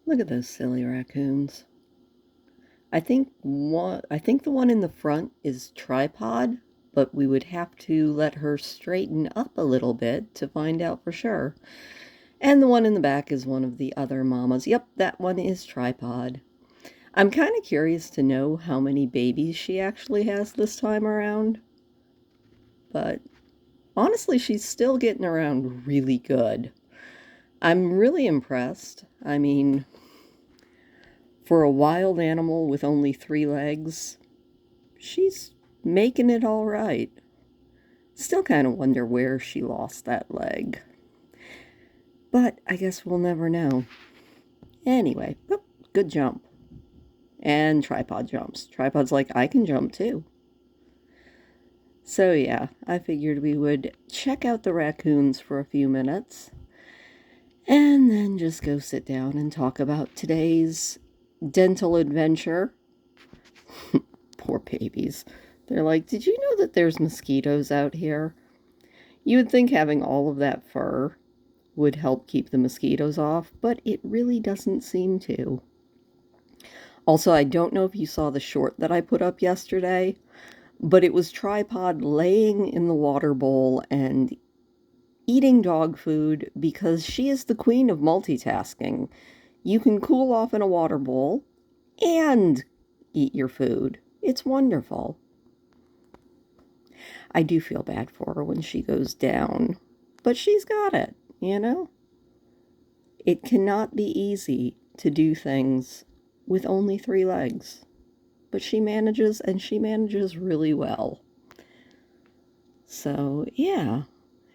Look at those silly raccoons. I think the one in the front is tripod, but we would have to let her straighten up a little bit to find out for sure. And the one in the back is one of the other mamas. Yep, that one is tripod. I'm kind of curious to know how many babies she actually has this time around, but honestly, she's still getting around really good. I'm really impressed. I mean, for a wild animal with only 3 legs, she's making it all right. Still kind of wonder where she lost that leg. But I guess we'll never know. Anyway, oh, good jump. And tripod jumps. Tripod's like, I can jump too. So yeah, I figured we would check out the raccoons for a few minutes and then just go sit down and talk about today's dental adventure. Poor babies. They're like, did you know that there's mosquitoes out here? You would think having all of that fur would help keep the mosquitoes off, but it really doesn't seem to. Also, I don't know if you saw the short that I put up yesterday, but it was Tripod laying in the water bowl and eating dog food because she is the queen of multitasking. You can cool off in a water bowl and eat your food. It's wonderful. I do feel bad for her when she goes down, but she's got it, you know? It cannot be easy to do things with only 3 legs, but she manages, and she manages really well. So, yeah.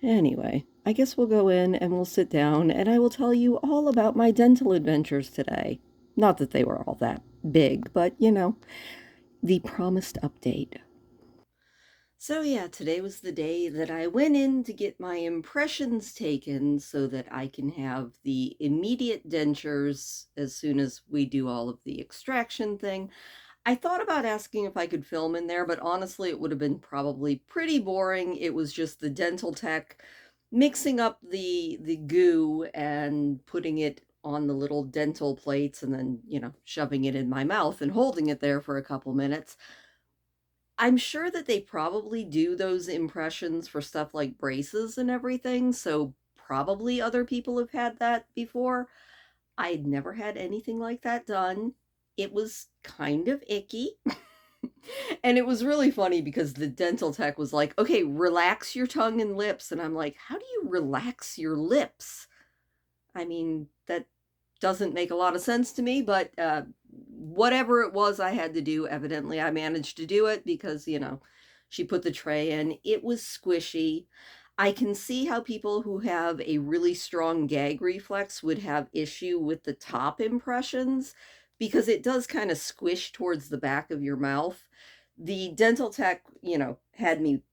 Anyway, I guess we'll go in and we'll sit down and I will tell you all about my dental adventures today. Not that they were all that big, but the promised update. So, yeah, today was the day that I went in to get my impressions taken so that I can have the immediate dentures as soon as we do all of the extraction thing. I thought about asking if I could film in there, but honestly, it would have been probably pretty boring. It was just the dental tech mixing up the goo and putting it on the little dental plates and then, shoving it in my mouth and holding it there for a couple minutes. I'm sure that they probably do those impressions for stuff like braces and everything, so probably other people have had that before. I'd never had anything like that done. It was kind of icky. And it was really funny because the dental tech was like, okay, relax your tongue and lips. And I'm like, how do you relax your lips? I mean, that doesn't make a lot of sense to me, but whatever it was I had to do, evidently I managed to do it because, she put the tray in. It was squishy. I can see how people who have a really strong gag reflex would have issue with the top impressions because it does kind of squish towards the back of your mouth. The dental tech, had me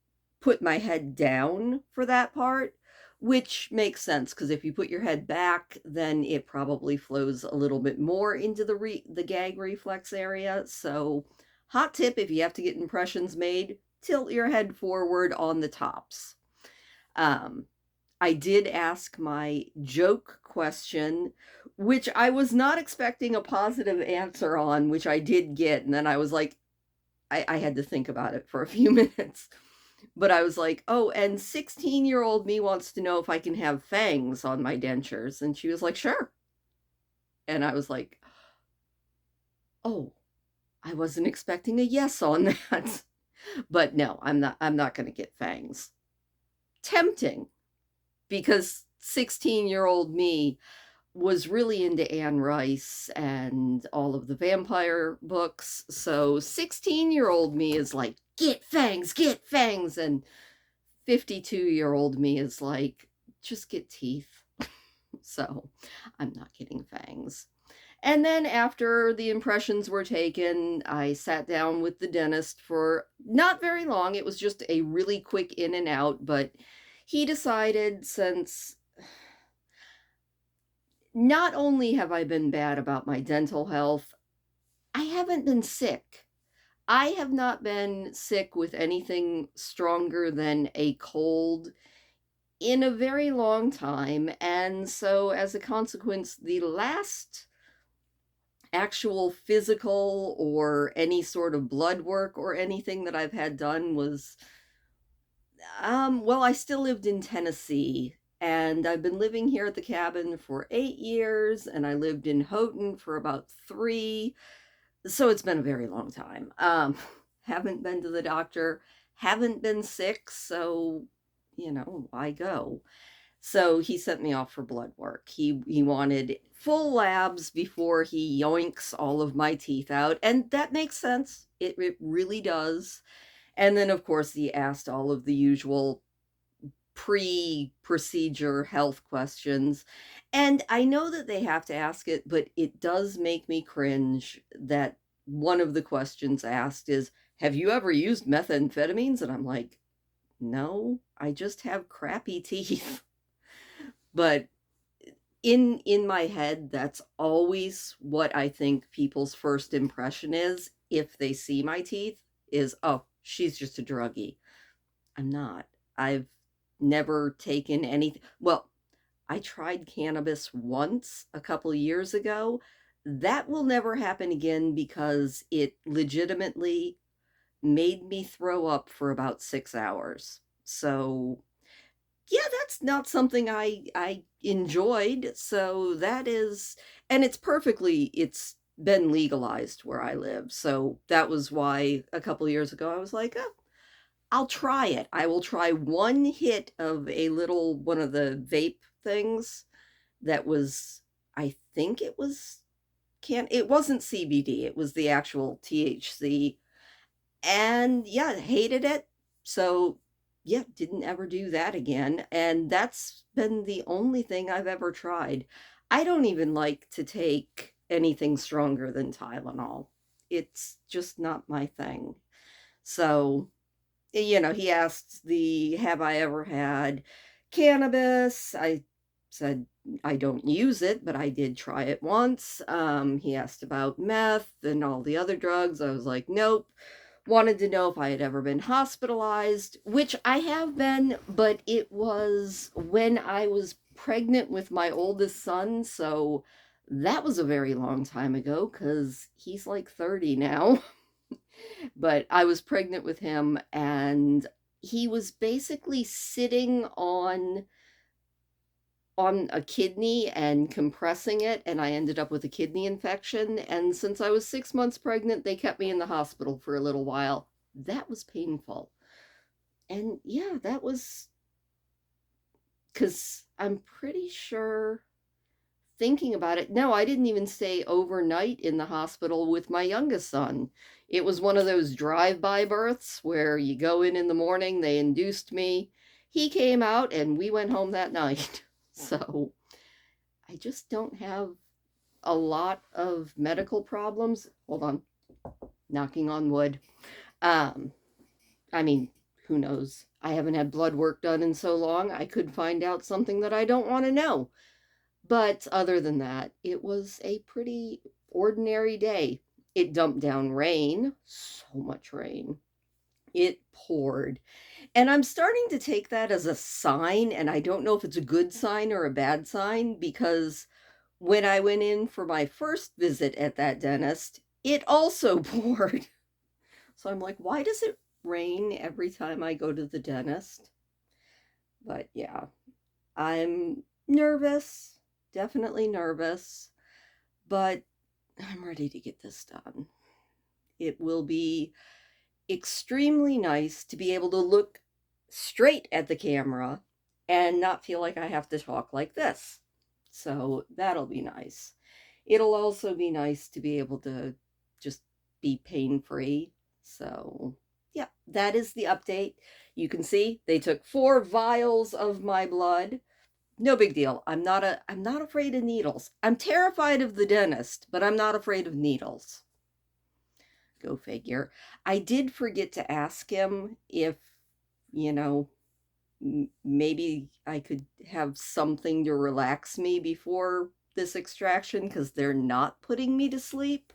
put my head down for that part, which makes sense because if you put your head back, then it probably flows a little bit more into the gag reflex area. So, hot tip if you have to get impressions made, tilt your head forward on the tops. Um, I did ask my joke question, which I was not expecting a positive answer on, which I did get. And then I was like, I had to think about it for a few minutes. But I was like, oh, and 16-year-old me wants to know if I can have fangs on my dentures. And she was like, sure. And I was like, oh, I wasn't expecting a yes on that. But no, I'm not going to get fangs. Tempting because 16-year-old me was really into Anne Rice and all of the vampire books. So 16-year-old me is like, get fangs, get fangs. And 52-year-old me is like, just get teeth. So I'm not getting fangs. And then after the impressions were taken, I sat down with the dentist for not very long. It was just a really quick in and out, but he decided since not only have I been bad about my dental health, I haven't been sick. I have not been sick with anything stronger than a cold in a very long time. And so, as a consequence, the last actual physical or any sort of blood work or anything that I've had done was, well, I still lived in Tennessee, and I've been living here at the cabin for 8 years, and I lived in Houghton for about three. So it's been a very long time. Haven't been to the doctor, haven't been sick, so, why go? So he sent me off for blood work. He wanted full labs before he yoinks all of my teeth out, and that makes sense. It really does. And then of course he asked all of the usual pre-procedure health questions. And I know that they have to ask it, but it does make me cringe that one of the questions asked is, "Have you ever used methamphetamines?" And I'm like, "No, I just have crappy teeth." But in my head, that's always what I think people's first impression is if they see my teeth is, "Oh, she's just a druggie." I'm not. I've never taken anything. Well, I tried cannabis once a couple years ago. That will never happen again because it legitimately made me throw up for about 6 hours. So yeah, that's not something I enjoyed. So that is, and it's been legalized where I live. So that was why a couple years ago I was like, oh, I'll try it. I will try one hit of a little one of the vape things that was, I think it was, can it wasn't CBD, it was the actual THC. And yeah, hated it. So yeah, didn't ever do that again. And that's been the only thing I've ever tried. I don't even like to take anything stronger than Tylenol. It's just not my thing. So he asked the have I ever had cannabis? I said I don't use it, but I did try it once. He asked about meth and all the other drugs. I was like, nope. Wanted to know if I had ever been hospitalized, which I have been, but it was when I was pregnant with my oldest son. So that was a very long time ago because he's like 30 now. But I was pregnant with him, and he was basically sitting on a kidney and compressing it, and I ended up with a kidney infection. And since I was 6 months pregnant, they kept me in the hospital for a little while. That was painful. And yeah, that was because I'm pretty sure, thinking about it, no, I didn't even stay overnight in the hospital with my youngest son. It was one of those drive-by births where you go in the morning, they induced me, he came out, and we went home that night. So I just don't have a lot of medical problems. Hold on, knocking on wood. Um, I mean, who knows? I haven't had blood work done in so long, I could find out something that I don't want to know. But other than that, it was a pretty ordinary day. It dumped down rain, so much rain. It poured. And I'm starting to take that as a sign, and I don't know if it's a good sign or a bad sign because when I went in for my first visit at that dentist, it also poured. So I'm like, why does it rain every time I go to the dentist? But yeah, I'm nervous, definitely nervous, but I'm ready to get this done. It will be extremely nice to be able to look straight at the camera and not feel like I have to talk like this. So that'll be nice. It'll also be nice to be able to just be pain free. So, yeah, that is the update. You can see they took 4 vials of my blood. No big deal. I'm not afraid of needles. I'm terrified of the dentist, but I'm not afraid of needles. Go figure. I did forget to ask him if, you know, maybe I could have something to relax me before this extraction because they're not putting me to sleep,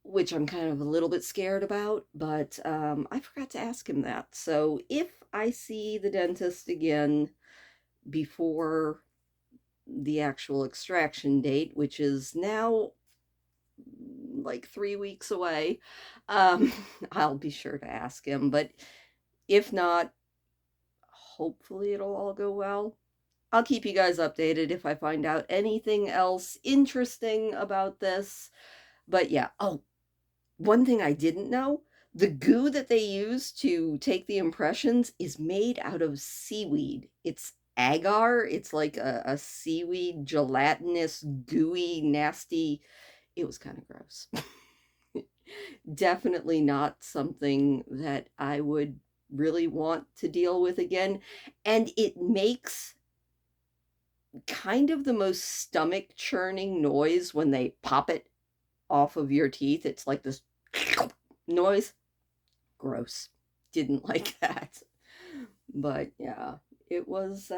which I'm kind of a little bit scared about, but I forgot to ask him that. So if I see the dentist again before the actual extraction date, which is now like 3 weeks away. Um, I'll be sure to ask him, but if not, hopefully it'll all go well. I'll keep you guys updated if I find out anything else interesting about this. But yeah, oh, one thing I didn't know, the goo that they use to take the impressions is made out of seaweed. It's agar. It's like a seaweed, gelatinous, gooey, nasty. It was kind of gross. Definitely not something that I would really want to deal with again. And it makes kind of the most stomach churning noise when they pop it off of your teeth. It's like this noise. Gross. Didn't like that. But yeah, it was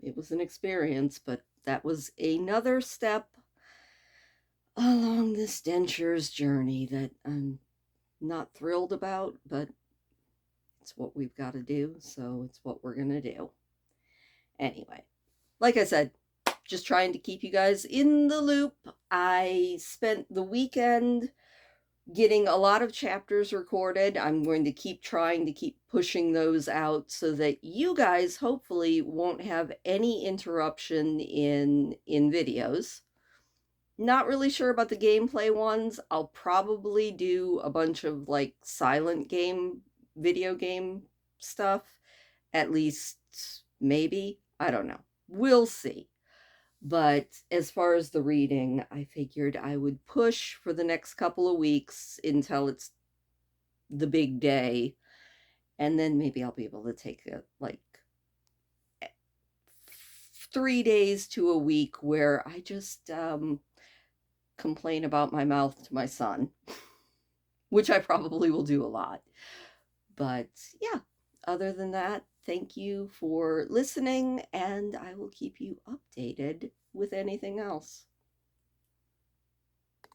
it was an experience, but that was another step along this dentures journey that I'm not thrilled about, but it's what we've got to do, so it's what we're going to do. Anyway, like I said, just trying to keep you guys in the loop. I spent the weekend getting a lot of chapters recorded. I'm going to keep trying to keep pushing those out so that you guys hopefully won't have any interruption in videos. Not really sure about the gameplay ones. I'll probably do a bunch of like silent game video game stuff, at least maybe. I don't know. We'll see. But as far as the reading, I figured I would push for the next couple of weeks until it's the big day. And then maybe I'll be able to take like 3 days to a week where I just complain about my mouth to my son, which I probably will do a lot. But yeah, other than that, thank you for listening, and I will keep you updated with anything else.